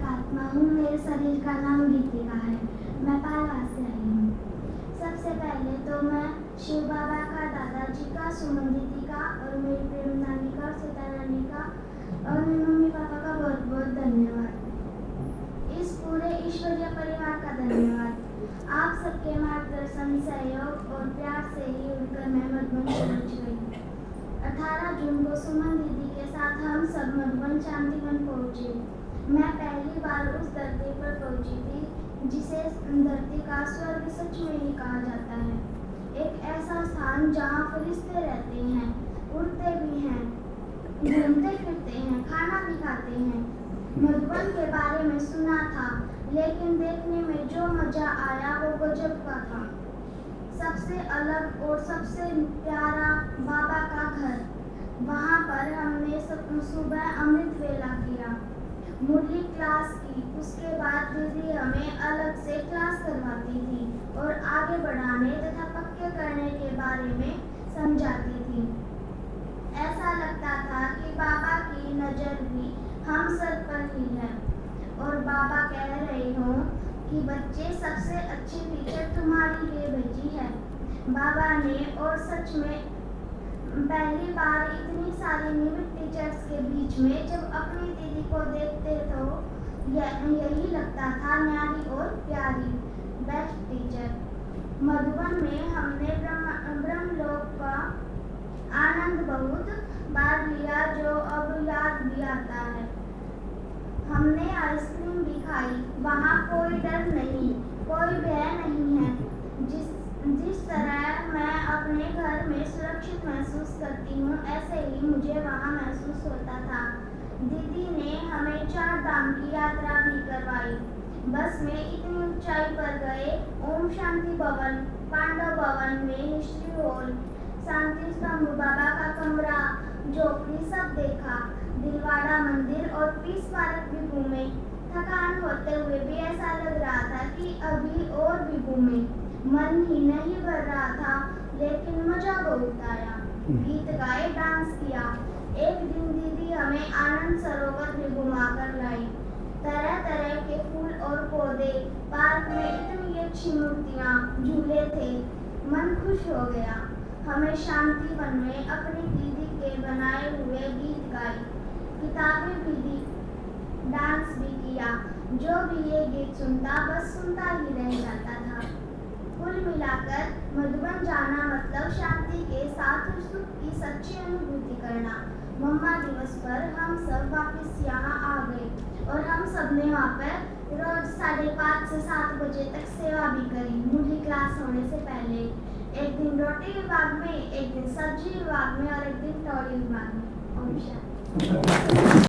आत्मा हूँ, मेरे शरीर का नाम गीतिका है। मैं पालवा से आई हूँ। सबसे पहले तो मैं शिव बाबा का, दादाजी का, सुमन दीदी का और मेरी प्रेम नानी का, सीता नानी का और मेरे मम्मी पापा का बहुत बहुत धन्यवाद। इस पूरे ईश्वरीय परिवार का धन्यवाद। आप सबके मार्गदर्शन, सहयोग और प्यार से ही उड़कर मैं मधुबन पहुँच गई। 18 जून को सुमन दीदी के साथ हम सब मधुबन शांतिवन पहुँचे। मैं पहली बार उस धरती पर पहुँची थी जिसे धरती का स्वर्ग सच में ही कहा जाता है। एक ऐसा स्थान जहाँ फरिश्ते रहते हैं, उड़ते भी हैं, घूमते फिरते हैं, खाना भी खाते हैं। मधुबन के बारे में सुना था, लेकिन देखने में जो मजा आया वो गजब का था। सबसे अलग और सबसे प्यारा बाबा का घर। वहाँ पर हमने सुबह अमृत वेला किया, मुरली क्लास की। उसके बाद दीदी हमें अलग से क्लास करवाती थी और आगे बढ़ाने तथा पक्के करने के बारे में समझाती थी। ऐसा लगता था कि बाबा की नज़र भी हम सब पर ही है और बाबा कह रहे हो कि बच्चे, सबसे अच्छी टीचर तुम्हारी लिए भेजी है बाबा ने। और सच में पहली बार इतनी सारी निमित टीचर्स के बीच में जब अपनी दीदी को देखते तो यही लगता था न्यारी और प्यारी, बेस्ट टीचर। मधुबन में हमने ब्रह्मलोक का आनंद बहुत बार लिया, जो अब याद भी आता है। हमने आइसक्रीम भी खाई। वहाँ कोई डर नहीं, कोई भय नहीं है। जिस तरह मैं अपने घर में सुरक्षित महसूस करती हूँ, ऐसे ही मुझे वहाँ महसूस होता था। दीदी ने हमें 4 धाम की यात्रा भी करवाई। बस में इतनी ऊंचाई पर गए, ओम शांति भवन, पांडव भवन में हिस्ट्री हॉल, शांति स्तंभ, बाबा का कमरा, झोपड़ी सब देखा। दिलवाड़ा मंदिर और पीस पार्क भी घूमे। थकान होते हुए भी ऐसा लग रहा था कि अभी और भी घूमे। मन ही नहीं भर रहा था, लेकिन मजा बहुत आया। गीत गाए, डांस किया। एक दिन दीदी हमें आनंद सरोवर में घुमा कर लाई। तरह तरह के फूल और पौधे, पार्क में इतनी अच्छी मूर्तियाँ, झूले थे। मन खुश हो गया। हमें शांतिवन में अपनी दीदी के बनाए हुए गीत गाए, किताबें भी दी, डांस भी किया। जो भी ये गीत सुनता बस सुनता ही रह जाता था। कुल मिलाकर मधुबन जाना मतलब शांति के साथ सुख की सच्ची अनुभूति करना। मम्मा दिवस पर हम सब वापस यहाँ आ गए और हम सब ने वहाँ पर रोज 5:30 से 7 बजे तक सेवा भी करी, मुरली क्लास होने से पहले। एक दिन रोटी विभाग में, एक दिन सब्जी विभाग में और एक दिन टॉली विभाग में।